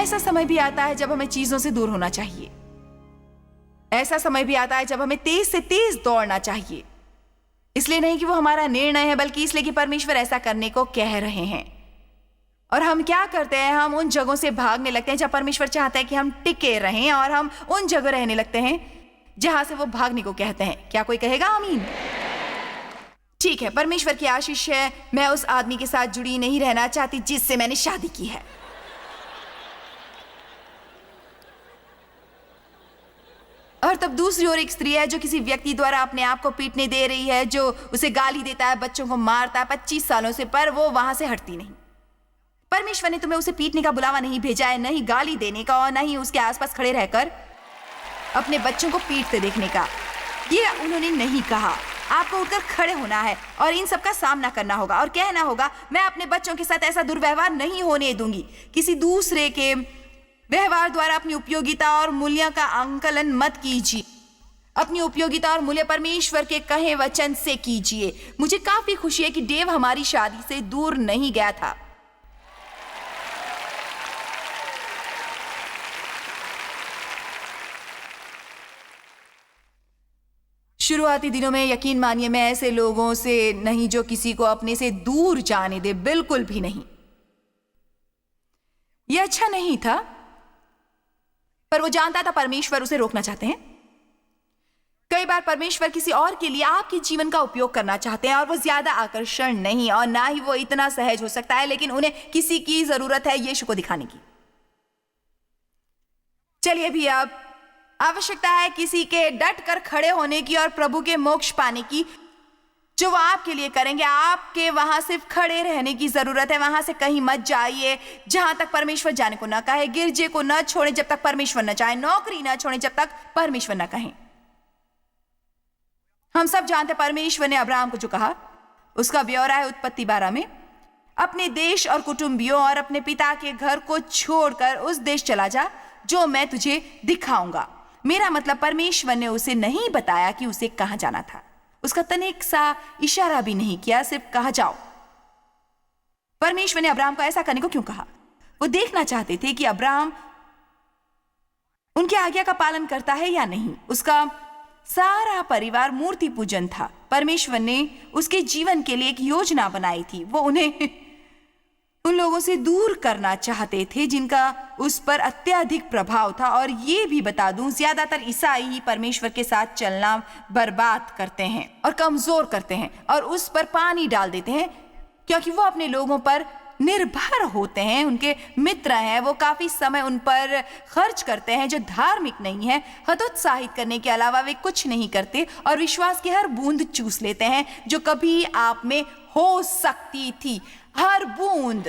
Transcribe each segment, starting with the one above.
ऐसा समय भी आता है जब हमें चीजों से दूर होना चाहिए। ऐसा समय भी आता है जब हमें तेज से तेज दौड़ना चाहिए। इसलिए नहीं कि वो हमारा निर्णय है, बल्कि इसलिए कि परमेश्वर ऐसा करने को कह रहे हैं। और हम क्या करते हैं, हम उन जगहों से भागने लगते हैं जहां परमेश्वर चाहता है कि हम टिके रहें, और हम उन जगह रहने लगते हैं जहां से वो भागने को कहते हैं। क्या कोई कहेगा आमीन? ठीक है, परमेश्वर की आशीष है, मैं उस आदमी के साथ जुड़ी नहीं रहना चाहती जिससे मैंने शादी की है। और तब दूसरी ओर एक स्त्री है जो किसी व्यक्ति द्वारा अपने आप को पीटने दे रही है, जो उसे गाली देता है, बच्चों को मारता है 25 सालों से, पर वो वहां से हटती नहीं। परमेश्वर ने तुम्हें उसे पीटने का बुलावा नहीं भेजा है, नहीं गाली देने का, और नहीं उसके आसपास खड़े रहकर अपने बच्चों को पीटते देखने का। ये उन्होंने नहीं कहा। आपको उठकर खड़े होना है और इन सब का सामना करना होगा और कहना होगा, मैं अपने बच्चों के साथ ऐसा दुर्व्यवहार नहीं होने दूंगी। किसी दूसरे के व्यवहार द्वारा अपनी उपयोगिता और मूल्य का आंकलन मत कीजिए। अपनी उपयोगिता और मूल्य परमेश्वर के कहे वचन से कीजिए। मुझे काफी खुशी है कि डेव हमारी शादी से दूर नहीं गया था। शुरुआती दिनों में यकीन मानिए मैं ऐसे लोगों से नहीं जो किसी को अपने से दूर जाने दे, बिल्कुल भी नहीं। यह अच्छा नहीं था, पर वो जानता था परमेश्वर उसे रोकना चाहते हैं। कई बार परमेश्वर किसी और के लिए आपके जीवन का उपयोग करना चाहते हैं, और वो ज्यादा आकर्षण नहीं और ना ही वो इतना सहज हो सकता है, लेकिन उन्हें किसी की जरूरत है यीशु को दिखाने की। चलिए भी, अब आवश्यकता है किसी के डट कर खड़े होने की और प्रभु के मोक्ष पाने की, जो वो आपके लिए करेंगे। आपके वहां सिर्फ खड़े रहने की जरूरत है। वहां से कहीं मत जाइए जहां तक परमेश्वर जाने को ना कहे। गिरजे को न छोड़े जब तक परमेश्वर न चाहे। नौकरी न छोड़े जब तक परमेश्वर न कहे। हम सब जानते परमेश्वर ने अब्राहम को जो कहा, उसका ब्यौरा है उत्पत्ति 12 में। अपने देश और कुटुंबियों और अपने पिता के घर को छोड़कर उस देश चला जा जो मैं तुझे दिखाऊंगा। मेरा मतलब परमेश्वर ने उसे नहीं बताया कि उसे कहां जाना था। उसका तनिक सा इशारा भी नहीं किया, सिर्फ कहा जाओ। परमेश्वर ने अब्राहम को ऐसा करने को क्यों कहा? वो देखना चाहते थे कि अब्राहम उनकी आज्ञा का पालन करता है या नहीं। उसका सारा परिवार मूर्ति पूजन था। परमेश्वर ने उसके जीवन के लिए एक योजना बनाई थी। वो उन्हें उन लोगों से दूर करना चाहते थे जिनका उस पर अत्यधिक प्रभाव था। और ये भी बता दूं, ज्यादातर ईसाई ही परमेश्वर के साथ चलना बर्बाद करते हैं और कमजोर करते हैं और उस पर पानी डाल देते हैं, क्योंकि वो अपने लोगों पर निर्भर होते हैं। उनके मित्र हैं, वो काफी समय उन पर खर्च करते हैं जो धार्मिक नहीं है। हतोत्साहित करने के अलावा वे कुछ नहीं करते और विश्वास की हर बूंद चूस लेते हैं जो कभी आप में हो सकती थी, हर बूंद।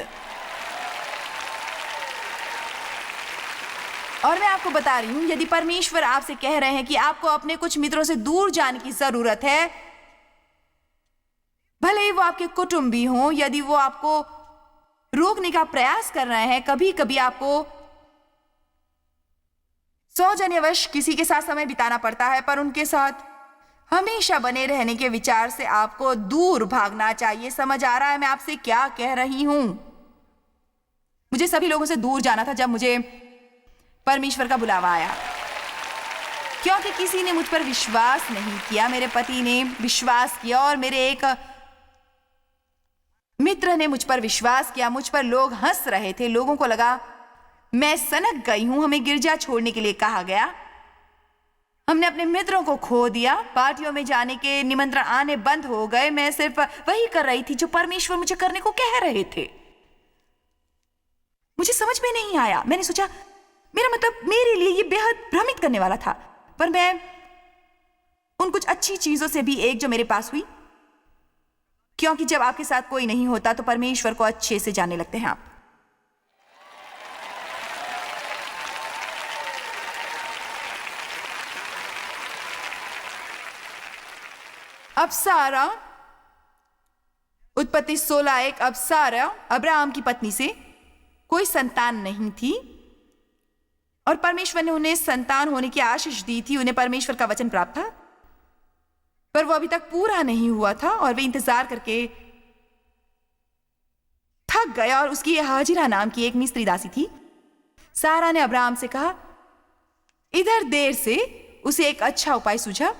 और मैं आपको बता रही हूं, यदि परमेश्वर आपसे कह रहे हैं कि आपको अपने कुछ मित्रों से दूर जाने की जरूरत है, भले ही वो आपके कुटुंबी हों, यदि वो आपको रोकने का प्रयास कर रहे हैं, कभी कभी आपको सौजन्यवश किसी के साथ समय बिताना पड़ता है, पर उनके साथ हमेशा बने रहने के विचार से आपको दूर भागना चाहिए। समझ आ रहा है मैं आपसे क्या कह रही हूं? मुझे सभी लोगों से दूर जाना था जब मुझे परमेश्वर का बुलावा आया, क्योंकि किसी ने मुझ पर विश्वास नहीं किया। मेरे पति ने विश्वास किया और मेरे एक मित्र ने मुझ पर विश्वास किया। मुझ पर लोग हंस रहे थे। लोगों को लगा मैं सनक गई हूं। हमें गिरजा छोड़ने के लिए कहा गया। हमने अपने मित्रों को खो दिया। पार्टियों में जाने के निमंत्रण आने बंद हो गए। मैं सिर्फ वही कर रही थी जो परमेश्वर मुझे करने को कह रहे थे। मुझे समझ में नहीं आया। मैंने सोचा, मेरा मतलब मेरे लिए ये बेहद भ्रमित करने वाला था, पर मैं उन कुछ अच्छी चीजों से भी एक जो मेरे पास हुई, क्योंकि जब आपके साथ कोई नहीं होता तो परमेश्वर को अच्छे से जानने लगते हैं आप। अब सारा, उत्पत्ति 16:1, अब सारा अब्राहम की पत्नी से कोई संतान नहीं थी और परमेश्वर ने उन्हें संतान होने की आशीष दी थी। उन्हें परमेश्वर का वचन प्राप्त था, पर वो अभी तक पूरा नहीं हुआ था और वे इंतजार करके थक गए। और उसकी हाजिरा नाम की एक मिस्री दासी थी सारा ने अब्राहम से कहा, इधर देर से उसे एक अच्छा उपाय सूझा।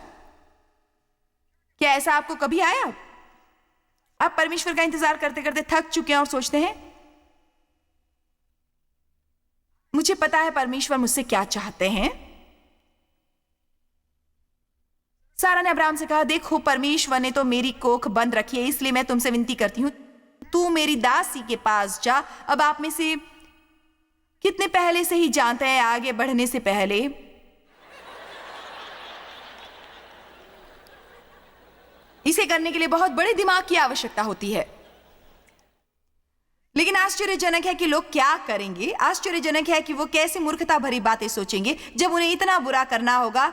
क्या ऐसा आपको कभी आया? आप परमेश्वर का इंतजार करते करते थक चुके हैं और सोचते हैं, मुझे पता है परमेश्वर मुझसे क्या चाहते हैं। सारा ने अब्राहम से कहा, देखो परमेश्वर ने तो मेरी कोख बंद रखी है, इसलिए मैं तुमसे विनती करती हूं, तू मेरी दासी के पास जा। अब आप में से कितने पहले से ही जानते हैं, आगे बढ़ने से पहले इसे करने के लिए बहुत बड़े दिमाग की आवश्यकता होती है। लेकिन आश्चर्यजनक है कि लोग क्या करेंगे। आश्चर्यजनक है कि वो कैसे मूर्खता भरी बातें सोचेंगे जब उन्हें इतना बुरा करना होगा।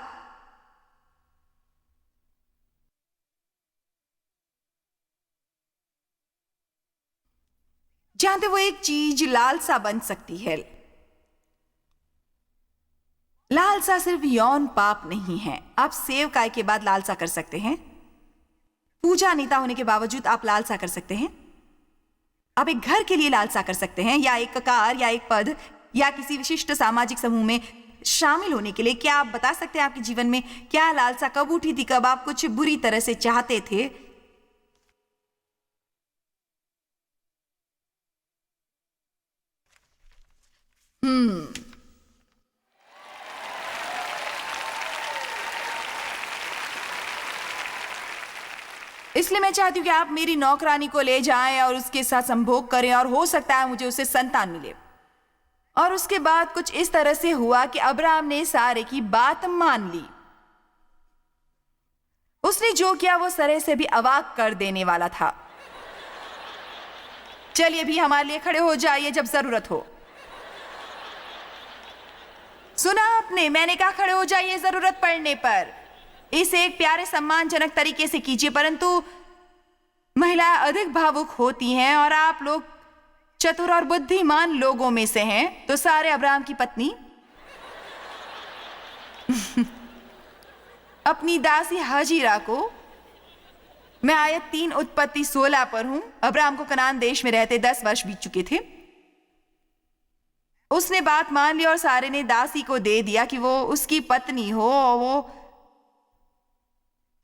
जानते, वो एक चीज लालसा बन सकती है। लालसा सिर्फ यौन पाप नहीं है। आप सेवकाई के बाद लालसा कर सकते हैं, पूजा नेता होने के बावजूद आप लालसा कर सकते हैं, आप एक घर के लिए लालसा कर सकते हैं, या एक कार, या एक पद, या किसी विशिष्ट सामाजिक समूह में शामिल होने के लिए। क्या आप बता सकते हैं आपके जीवन में क्या लालसा कब उठी थी, कब आप कुछ बुरी तरह से चाहते थे? इसलिए मैं चाहती हूं कि आप मेरी नौकरानी को ले जाएं और उसके साथ संभोग करें, और हो सकता है मुझे उससे संतान मिले। और उसके बाद कुछ इस तरह से हुआ कि अब्राहम ने सारे की बात मान ली। उसने जो किया वो सारे से भी अवाक कर देने वाला था। चलिए भी हमारे लिए खड़े हो जाइए जब जरूरत हो। सुना आपने, मैंने कहा खड़े हो जाइए जरूरत पड़ने पर। इसे एक प्यारे सम्मानजनक तरीके से कीजिए, परंतु महिलाएं अधिक भावुक होती हैं और आप लोग चतुर और बुद्धिमान लोगों में से हैं। तो सारे अब्राहम की पत्नी अपनी दासी हाजिरा को, मैं आयत 3 उत्पत्ति 16 पर हूं। अब्राहम को कनान देश में रहते 10 वर्ष बीत चुके थे। उसने बात मान ली और सारे ने दासी को दे दिया कि वो उसकी पत्नी हो, और वो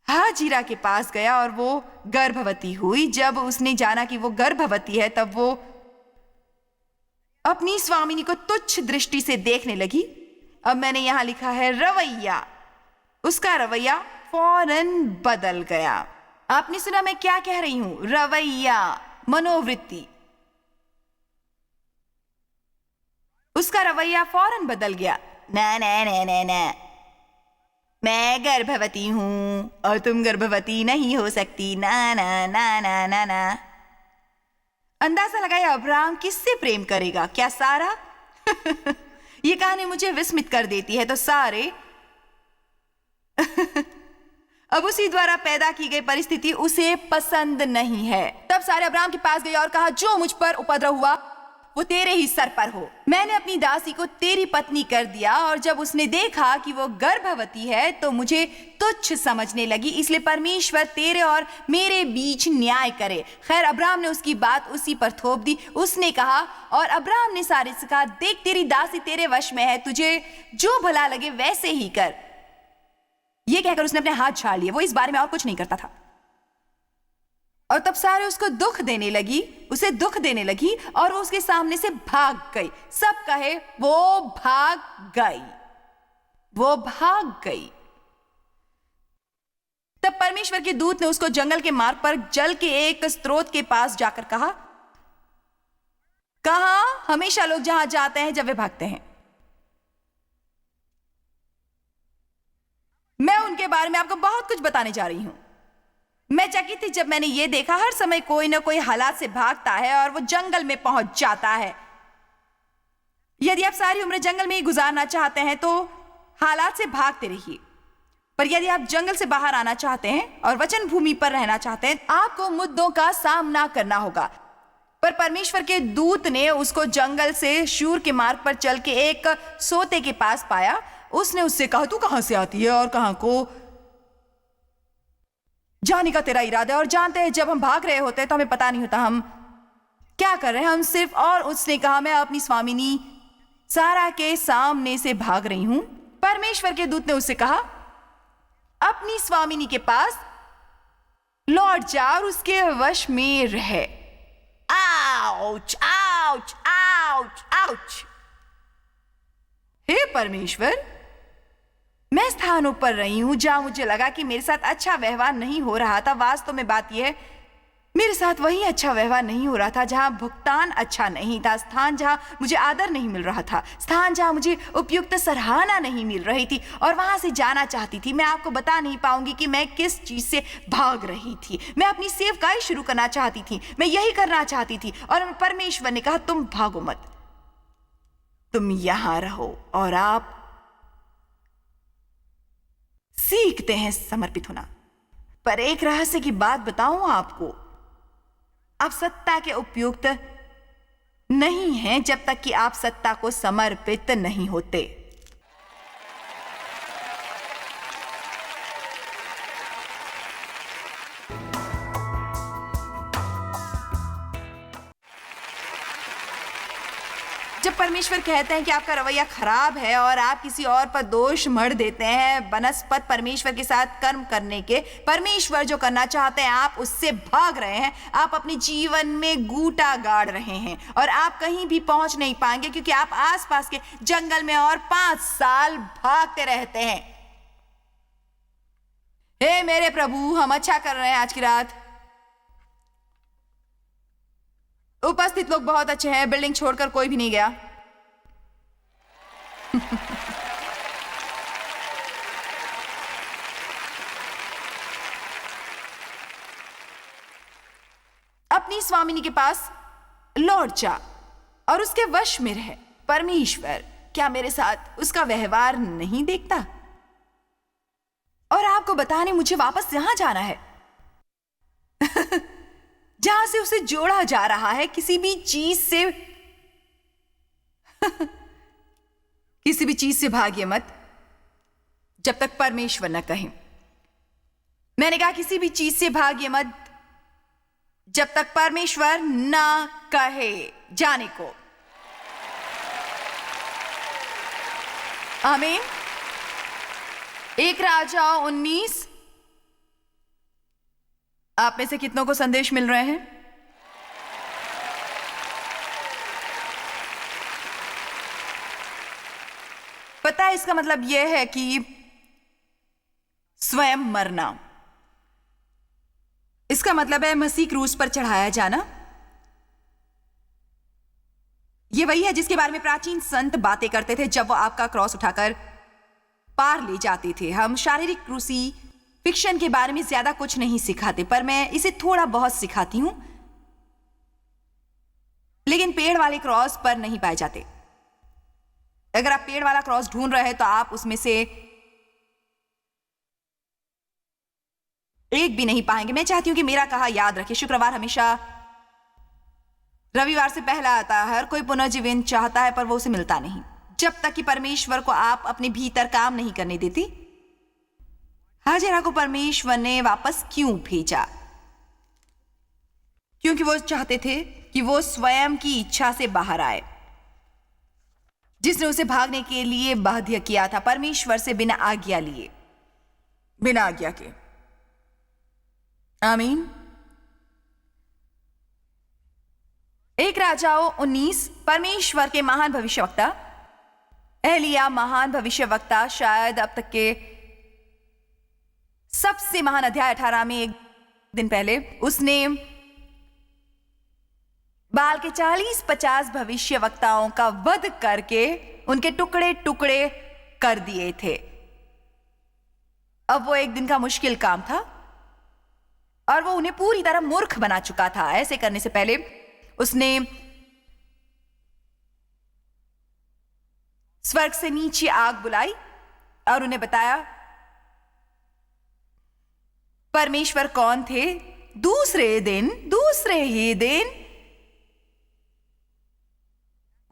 हाजिरा के पास गया और वो गर्भवती हुई। जब उसने जाना कि वो गर्भवती है, तब वो अपनी स्वामिनी को तुच्छ दृष्टि से देखने लगी। अब मैंने यहां लिखा है रवैया, उसका रवैया फौरन बदल गया। आपने सुना मैं क्या कह रही हूं? रवैया, मनोवृत्ति। उसका रवैया फौरन बदल गया। ना ना ना ना ना, मैं गर्भवती हूं और तुम गर्भवती नहीं हो सकती। ना ना ना ना ना ना। अंदाजा लगाया अब्राहम किससे प्रेम करेगा? क्या सारा? ये कहानी मुझे विस्मित कर देती है। तो सारे अब उसी द्वारा पैदा की गई परिस्थिति उसे पसंद नहीं है। तब सारे अब्राहम के पास गए और कहा, जो मुझ पर उपद्रव हुआ वो तेरे ही सर पर हो। मैंने अपनी दासी को तेरी पत्नी कर दिया, और जब उसने देखा कि वो गर्भवती है तो मुझे तुच्छ समझने लगी। इसलिए परमेश्वर तेरे और मेरे बीच न्याय करे। खैर, अब्राहम ने उसकी बात उसी पर थोप दी। उसने कहा, और अब्राहम ने सारे से कहा, देख तेरी दासी तेरे वश में है, तुझे जो भला लगे वैसे ही कर। यह कहकर उसने अपने हाथ झाड़ लिए। वो इस बारे में और कुछ नहीं करता था। और तब सारे उसको दुख देने लगी, उसे दुख देने लगी, और वो उसके सामने से भाग गई। सब कहे वो भाग गई, वो भाग गई। तब परमेश्वर के दूत ने उसको जंगल के मार्ग पर जल के एक स्रोत के पास जाकर कहा, हमेशा लोग जहां जाते हैं जब वे भागते हैं। मैं उनके बारे में आपको बहुत कुछ बताने जा रही हूं। मैं चकित थी जब मैंने ये देखा, हर समय कोई ना कोई हालात से भागता है और वो जंगल में पहुंच जाता है। यदि आप सारी उम्र जंगल में ही गुजारना चाहते हैं तो हालात से भागते रहिए, पर यदि आप जंगल से बाहर आना चाहते हैं और वचन भूमि पर रहना चाहते हैं, आपको मुद्दों का सामना करना होगा। पर परमेश्वर के दूत ने उसको जंगल से शूर के मार्ग पर चल के एक सोते के पास पाया। उसने उससे कहा, तू कहां से आती है और कहां को जाने का तेरा इरादा है? और जानते हैं जब हम भाग रहे होते हैं तो हमें पता नहीं होता हम क्या कर रहे हैं, हम सिर्फ। और उसने कहा, मैं अपनी स्वामिनी सारा के सामने से भाग रही हूं, परमेश्वर के दूत ने उससे कहा, अपनी स्वामिनी के पास लौट जा और उसके वश में रह। Ouch ouch ouch ouch. हे परमेश्वर, मैं स्थानों पर रही हूं जहां मुझे लगा कि मेरे साथ अच्छा व्यवहार नहीं हो रहा था। वास्तव में बात यह है, मेरे साथ वही अच्छा व्यवहार नहीं हो रहा था जहां भुगतान अच्छा नहीं था, स्थान जहां मुझे आदर नहीं मिल रहा था, स्थान जहां मुझे उपयुक्त सराहना नहीं मिल रही थी, और वहां से जाना चाहती थी। मैं आपको बता नहीं पाऊंगी कि मैं किस चीज से भाग रही थी। मैं अपनी सेवकाई शुरू करना चाहती थी, मैं यही करना चाहती थी, और परमेश्वर ने कहा, तुम भागो मत, तुम यहां रहो। और आप सीखते हैं समर्पित होना। पर एक रहस्य की बात बताऊं आपको, आप सत्ता के उपयुक्त नहीं हैं जब तक कि आप सत्ता को समर्पित नहीं होते। जब परमेश्वर कहते हैं कि आपका रवैया खराब है और आप किसी और पर दोष मढ़ देते हैं बनस्पत परमेश्वर के साथ कर्म करने के, परमेश्वर जो करना चाहते हैं आप उससे भाग रहे हैं, आप अपने जीवन में गूटा गाड़ रहे हैं और आप कहीं भी पहुंच नहीं पाएंगे, क्योंकि आप आसपास के जंगल में और 5 साल भागते रहते हैं। हे मेरे प्रभु, हम अच्छा कर रहे हैं आज की रात। उपस्थित लोग बहुत अच्छे हैं, बिल्डिंग छोड़कर कोई भी नहीं गया। अपनी स्वामिनी के पास लौट जा और उसके वश में रह। परमेश्वर क्या मेरे साथ उसका व्यवहार नहीं देखता? और आपको बताने मुझे वापस यहां जाना है जहां से उसे जोड़ा जा रहा है किसी भी चीज से। किसी भी चीज से भागिए मत जब तक परमेश्वर न कहे। मैंने कहा किसी भी चीज से भागिए मत जब तक परमेश्वर ना कहे जाने को। आमीन। 1 राजा 19। आप में से कितनों को संदेश मिल रहे हैं? पता है इसका मतलब यह है कि स्वयं मरना। इसका मतलब है मसीह क्रूस पर चढ़ाया जाना। यह वही है जिसके बारे में प्राचीन संत बातें करते थे जब वो आपका क्रॉस उठाकर पार ले जाते थे। हम शारीरिक क्रूसी फिक्शन के बारे में ज्यादा कुछ नहीं सिखाते, पर मैं इसे थोड़ा बहुत सिखाती हूं। लेकिन पेड़ वाले क्रॉस पर नहीं पाए जाते। अगर आप पेड़ वाला क्रॉस ढूंढ रहे हैं तो आप उसमें से एक भी नहीं पाएंगे। मैं चाहती हूं कि मेरा कहा याद रखें, शुक्रवार हमेशा रविवार से पहला आता है। हर कोई पुनर्जीवन चाहता है पर वो उसे मिलता नहीं जब तक कि परमेश्वर को आप अपने भीतर काम नहीं करने देती। हाजिरा को परमेश्वर ने वापस क्यों भेजा? क्योंकि वो चाहते थे कि वो स्वयं की इच्छा से बाहर आए, जिसने उसे भागने के लिए बाध्य किया था परमेश्वर से बिना आज्ञा लिए, बिना आज्ञा के। आमीन। 1 राजाओं 19। परमेश्वर के महान भविष्यवक्ता एलिया, महान भविष्यवक्ता, शायद अब तक के सबसे महान अध्याय 18 में एक दिन पहले उसने बाल के 40-50 भविष्यवक्ताओं का वध करके उनके टुकड़े टुकड़े कर दिए थे। अब वो एक दिन का मुश्किल काम था और वो उन्हें पूरी तरह मूर्ख बना चुका था। ऐसे करने से पहले उसने स्वर्ग से नीचे आग बुलाई और उन्हें बताया परमेश्वर कौन थे। दूसरे ही दिन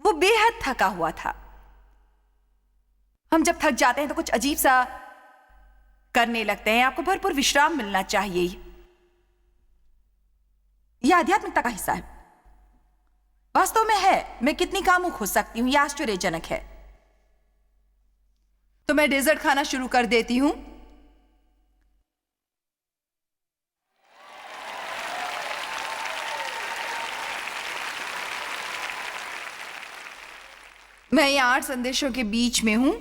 वो बेहद थका हुआ था। हम जब थक जाते हैं तो कुछ अजीब सा करने लगते हैं। आपको भरपूर विश्राम मिलना चाहिए। यह आध्यात्मिकता का हिस्सा है। वास्तव में है। मैं कितनी कामुक हो सकती हूं, यह आश्चर्यजनक है। तो मैं डेजर्ट खाना शुरू कर देती हूं। मैं यहाँ 8 संदेशों के बीच में हूं।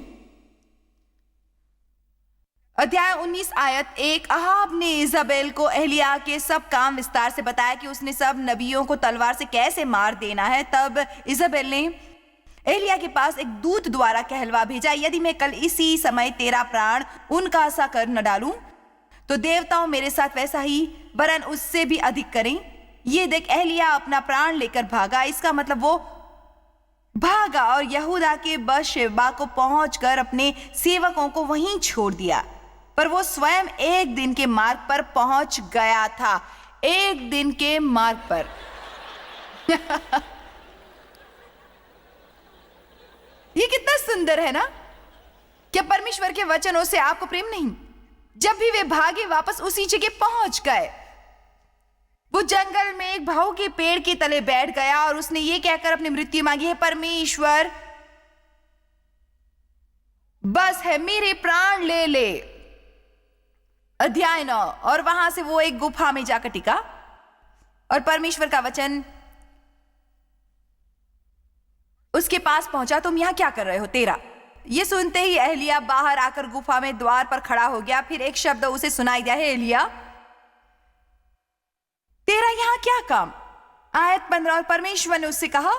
अध्याय 19 आयत 1। अहाब ने इजाबेल को एलिया के सब काम विस्तार से बताया कि उसने सब नबियों को तलवार से कैसे मार देना है। तब इजाबेल ने एलिया के पास एक दूत द्वारा कहलवा भेजा, यदि मैं कल इसी समय तेरा प्राण उनका सा कर न डालूं तो देवताओं मेरे साथ वैसा ही वरन उससे भी अधिक करें। ये देख, एलिया अपना प्राण लेकर भागा। इसका मतलब वो भागा और यहूदा के बशेबा को पहुंचकर अपने सेवकों को वहीं छोड़ दिया। पर वो स्वयं एक दिन के मार्ग पर पहुंच गया था। एक दिन के मार्ग पर। ये कितना सुंदर है ना? क्या परमेश्वर के वचनों से आपको प्रेम नहीं? जब भी वे भागे वापस उसी जगह पहुंच गए। वो जंगल में एक भाऊ के पेड़ के तले बैठ गया और उसने ये कहकर अपनी मृत्यु मांगी, है परमेश्वर, बस है, मेरे प्राण ले ले। अध्याय 9। और वहां से वो एक गुफा में जाकर टिका और परमेश्वर का वचन उसके पास पहुंचा। तुम यहां क्या कर रहे हो? 13। ये सुनते ही एलिया बाहर आकर गुफा में द्वार पर खड़ा हो गया। फिर एक शब्द उसे सुनाई दिया, है एलिया, तेरा यहां क्या काम? आयत 15। और परमेश्वर ने उससे कहा,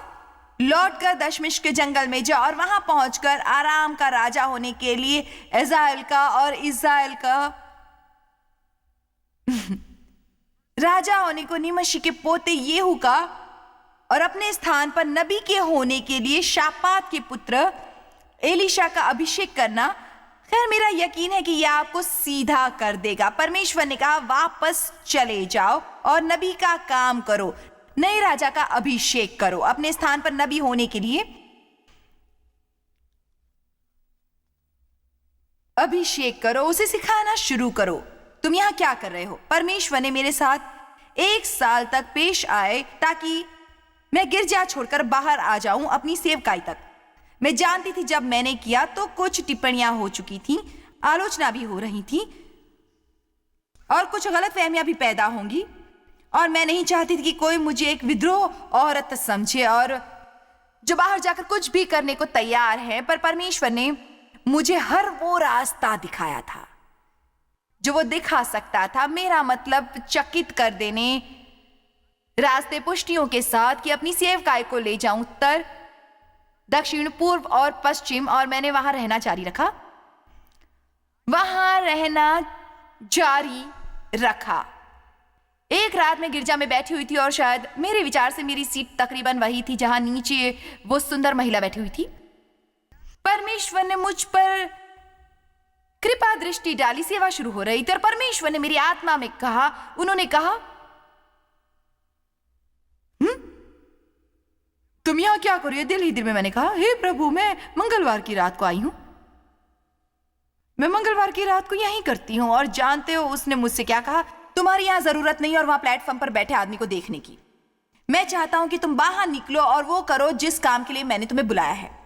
लौटकर दशमिश के जंगल में जा और वहां पहुंचकर आराम का राजा होने के लिए इज़राइल का और इज़राइल का राजा होने को निमशी के पोते येहू का और अपने स्थान पर नबी के होने के लिए शापात के पुत्र एलीशा का अभिषेक करना। खैर, मेरा यकीन है कि यह आपको सीधा कर देगा। परमेश्वर ने कहा, वापस चले जाओ और नबी का काम करो, नए राजा का अभिषेक करो, अपने स्थान पर नबी होने के लिए अभिषेक करो, उसे सिखाना शुरू करो। तुम यहां क्या कर रहे हो? परमेश्वर ने मेरे साथ 1 साल तक पेश आए ताकि मैं गिरजा छोड़कर बाहर आ जाऊं अपनी सेवकाई तक। मैं जानती थी जब मैंने किया तो कुछ टिप्पणियां हो चुकी थी, आलोचना भी हो रही थी और कुछ गलतफहमियां भी पैदा होंगी, और मैं नहीं चाहती थी कि कोई मुझे एक विद्रोह औरत समझे और जो बाहर जाकर कुछ भी करने को तैयार है। पर परमेश्वर ने मुझे हर वो रास्ता दिखाया था जो वो दिखा सकता था। मेरा मतलब चकित कर देने रास्ते पुष्टियों के साथ कि अपनी सेवकाई को ले जाऊं उत्तर, दक्षिण, पूर्व और पश्चिम, और मैंने वहां रहना जारी रखा। वहां रहना जारी रखा। एक रात मैं गिरजा में बैठी हुई थी और शायद मेरे विचार से मेरी सीट तकरीबन वही थी जहां नीचे वो सुंदर महिला बैठी हुई थी। परमेश्वर ने मुझ पर कृपा दृष्टि डाली। सेवा शुरू हो रही थी और परमेश्वर ने मेरी आत्मा में कहा, उन्होंने कहा, तुम यहां क्या कर रही हो? दिल ही दिल में मैंने कहा, हे प्रभु, मैं मंगलवार की रात को आई हूं। मैं मंगलवार की रात को यहीं करती हूं। और जानते हो उसने मुझसे क्या कहा? तुम्हारी यहां जरूरत नहीं और वहां प्लेटफॉर्म पर बैठे आदमी को देखने की। मैं चाहता हूं कि तुम बाहर निकलो और वो करो जिस काम के लिए मैंने तुम्हें बुलाया है।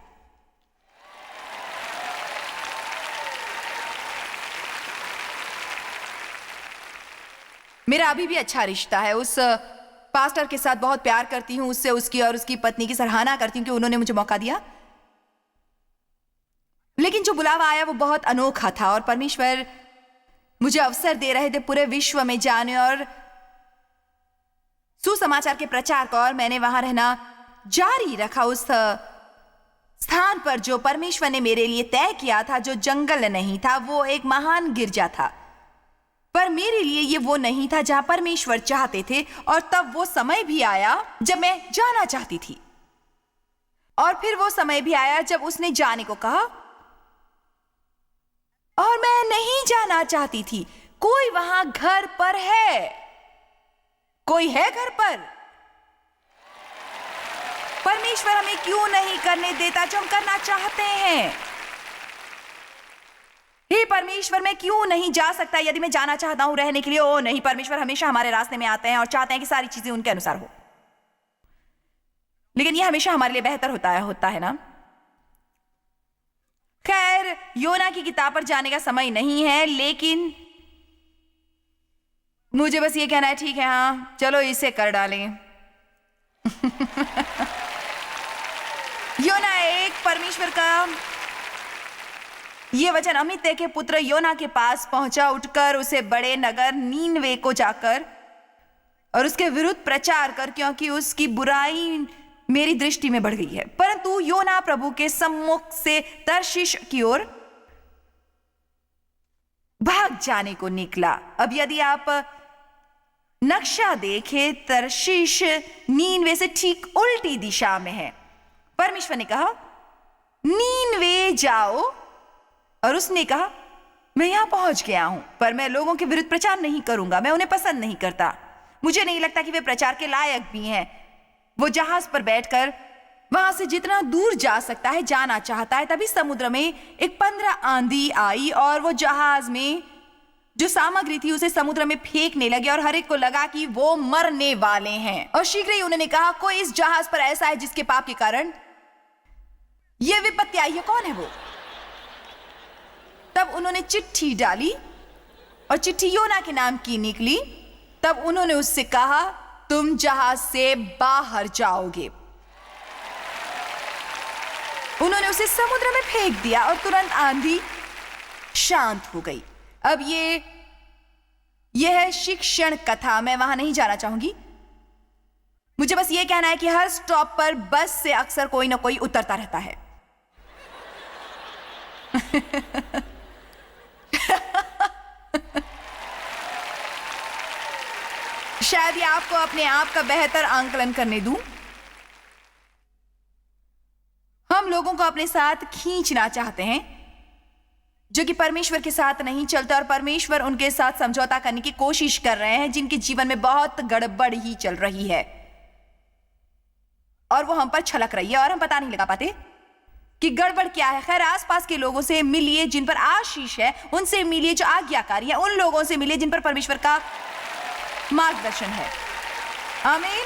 मेरा अभी भी अच्छा रिश्ता है। उस पास्टर के साथ बहुत प्यार करती हूं। उससे, उसकी और उसकी पत्नी की सराहना करती हूं कि उन्होंने मुझे मौका दिया। लेकिन जो बुलावा आया वो बहुत अनोखा था और परमेश्वर मुझे अवसर दे रहे थे पूरे विश्व में जाने और सुसमाचार के प्रचार का। और मैंने वहां रहना जारी रखा उस स्थान पर जो परमेश्वर ने मेरे लिए तय किया था, जो जंगल नहीं था, वो एक महान गिरजा था। पर मेरे लिए ये वो नहीं था जहां परमेश्वर चाहते थे। और तब वो समय भी आया जब मैं जाना चाहती थी, और फिर वो समय भी आया जब उसने जाने को कहा और मैं नहीं जाना चाहती थी। कोई वहां घर पर है? कोई है घर पर? परमेश्वर हमें क्यों नहीं करने देता जो हम करना चाहते हैं? हे परमेश्वर, मैं क्यों नहीं जा सकता यदि मैं जाना चाहता हूं रहने के लिए? ओ नहीं, परमेश्वर हमेशा हमारे रास्ते में आते हैं और चाहते हैं कि सारी चीजें उनके अनुसार हो। लेकिन यह हमेशा हमारे लिए बेहतर होता है ना। खैर, योना की किताब पर जाने का समय नहीं है, लेकिन मुझे बस ये कहना है, ठीक है, हाँ चलो इसे कर डालें। योना एक परमेश्वर का ये वचन अमित्य के पुत्र योना के पास पहुंचा, उठकर उसे बड़े नगर नीनवे को जाकर और उसके विरुद्ध प्रचार कर, क्योंकि उसकी बुराई मेरी दृष्टि में बढ़ गई है। परंतु योना प्रभु के सम्मुख से तर्शीश की ओर भाग जाने को निकला। अब यदि आप नक्शा देखें, तर्शीश नीनवे से ठीक उल्टी दिशा में है। परमेश्वर ने कहा, नीनवे जाओ, और उसने कहा, मैं यहां पहुंच गया हूं, पर मैं लोगों के विरुद्ध प्रचार नहीं करूंगा। मैं उन्हें पसंद नहीं करता। मुझे नहीं लगता कि वे प्रचार के लायक भी हैं। वो जहाज पर बैठकर वहां से जितना दूर जा सकता है जाना चाहता है। तभी समुद्र में एक 15 आंधी आई और वो जहाज में जो सामग्री थी उसे समुद्र में फेंकने लगे, और हर एक को लगा कि वो मरने वाले हैं। और शीघ्र ही उन्होंने कहा, कोई इस जहाज पर ऐसा है जिसके पाप के कारण ये विपत्ति आई है, कौन है वो? तब उन्होंने चिट्ठी डाली और चिट्ठी योना के नाम की निकली। तब उन्होंने उससे कहा, तुम जहाज से बाहर जाओगे। उन्होंने उसे समुद्र में फेंक दिया और तुरंत आंधी शांत हो गई। अब यह है शिक्षण कथा। मैं वहां नहीं जाना चाहूंगी। मुझे बस यह कहना है कि हर स्टॉप पर बस से अक्सर कोई ना कोई उतरता रहता है। शायद ये आपको अपने आप का बेहतर आंकलन करने दूं। हम लोगों को अपने साथ खींचना चाहते हैं जो कि परमेश्वर के साथ नहीं चलते, और परमेश्वर उनके साथ समझौता करने की कोशिश कर रहे हैं जिनके जीवन में बहुत गड़बड़ ही चल रही है, और वो हम पर छलक रही है और हम पता नहीं लगा पाते कि गड़बड़ क्या है। खैर, आसपास के लोगों से मिलिए जिन पर आशीष है, उनसे मिलिए जो आज्ञाकारी है, उन लोगों से मिलिए जिन पर परमेश्वर का मार्गदर्शन है। आमीन।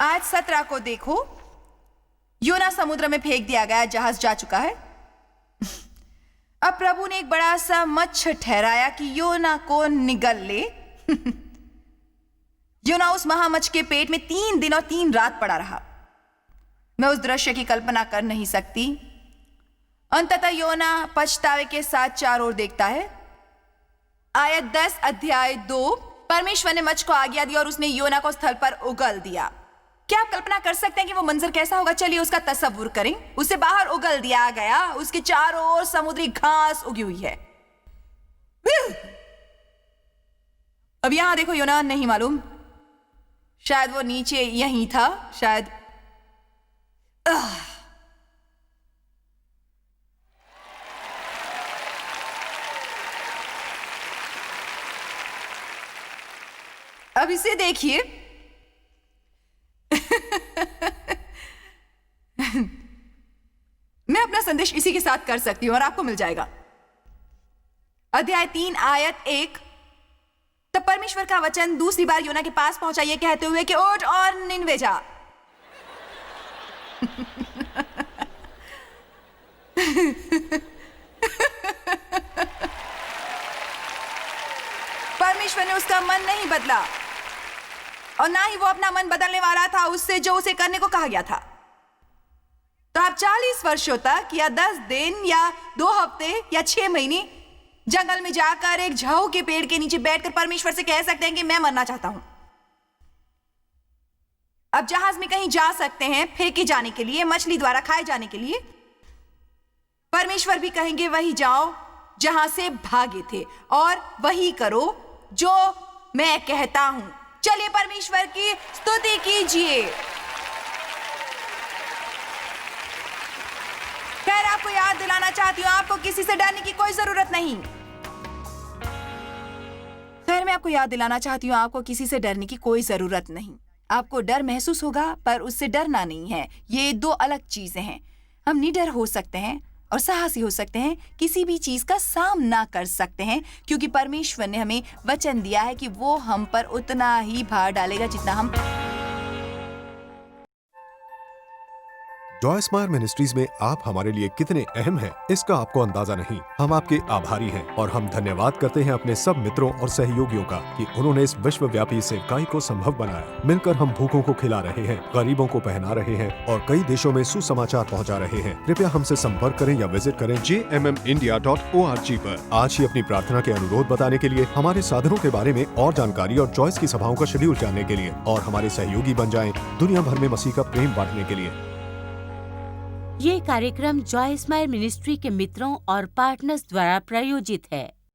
आज 17 को देखो। योना समुद्र में फेंक दिया गया, जहाज जा चुका है। अब प्रभु ने एक बड़ा सा मच्छर ठहराया कि योना को निगल ले। योना उस महामच्छ के पेट में 3 दिन और 3 रात पड़ा रहा। मैं उस दृश्य की कल्पना कर नहीं सकती। अंततः योना पछतावे के साथ चारों ओर देखता है। आयत 10 अध्याय 2। परमेश्वर ने मच्छ को आज्ञा दी और उसने योना को स्थल पर उगल दिया। क्या आप कल्पना कर सकते हैं कि वो मंजर कैसा होगा? चलिए उसका तसव्वुर करें। उसे बाहर उगल दिया गया, उसके चारों ओर समुद्री घास उगी हुई है। अब यहां देखो, योना नहीं मालूम, शायद वो नीचे यहीं था, शायद। अब इसे देखिए। मैं अपना संदेश इसी के साथ कर सकती हूं और आपको मिल जाएगा। अध्याय 3 आयत 1। तब परमेश्वर का वचन दूसरी बार योना के पास पहुंचा, ये कहते हुए कि उठ और निनवे जा। परमेश्वर ने उसका मन नहीं बदला, और ना ही वो अपना मन बदलने वाला था उससे जो उसे करने को कहा गया था। तो आप 40 वर्षों तक या 10 दिन या 2 हफ्ते या 6 महीने जंगल में जाकर एक झाऊ के पेड़ के नीचे बैठकर परमेश्वर से कह सकते हैं कि मैं मरना चाहता हूं। अब जहाज में कहीं जा सकते हैं फेंके जाने के लिए, मछली द्वारा खाए जाने के लिए। परमेश्वर भी कहेंगे वही जाओ जहां से भागे थे, और वही करो जो मैं कहता हूं। चलिए परमेश्वर की स्तुति कीजिए। खैर, आपको याद दिलाना चाहती हूं, आपको किसी से डरने की कोई जरूरत नहीं। खैर, मैं आपको याद दिलाना चाहती हूं, आपको किसी से डरने की कोई जरूरत नहीं। आपको डर महसूस होगा, पर उससे डरना नहीं है। ये 2 अलग चीजें हैं। हम निडर हो सकते हैं और साहसी हो सकते हैं, किसी भी चीज का सामना कर सकते हैं, क्योंकि परमेश्वर ने हमें वचन दिया है कि वो हम पर उतना ही भार डालेगा जितना हम जॉय स्माइल मिनिस्ट्रीज में आप हमारे लिए कितने अहम हैं, इसका आपको अंदाजा नहीं। हम आपके आभारी हैं और हम धन्यवाद करते हैं अपने सब मित्रों और सहयोगियों का कि उन्होंने इस विश्वव्यापी सेवकाई को संभव बनाया। मिलकर हम भूखों को खिला रहे हैं, गरीबों को पहना रहे हैं और कई देशों में सुसमाचार पहुंचा रहे हैं। कृपया हमसे संपर्क करें या विजिट करें jmmindia.org पर। आज ही अपनी प्रार्थना के अनुरोध बताने के लिए, हमारे साधनों के बारे में और जानकारी और जॉयस की सभाओं का शेड्यूल जानने के लिए और हमारे सहयोगी बन जाएं दुनिया भर में मसीह का प्रेम बांटने के लिए। ये कार्यक्रम जॉय स्माइल मिनिस्ट्री के मित्रों और पार्टनर्स द्वारा प्रायोजित है।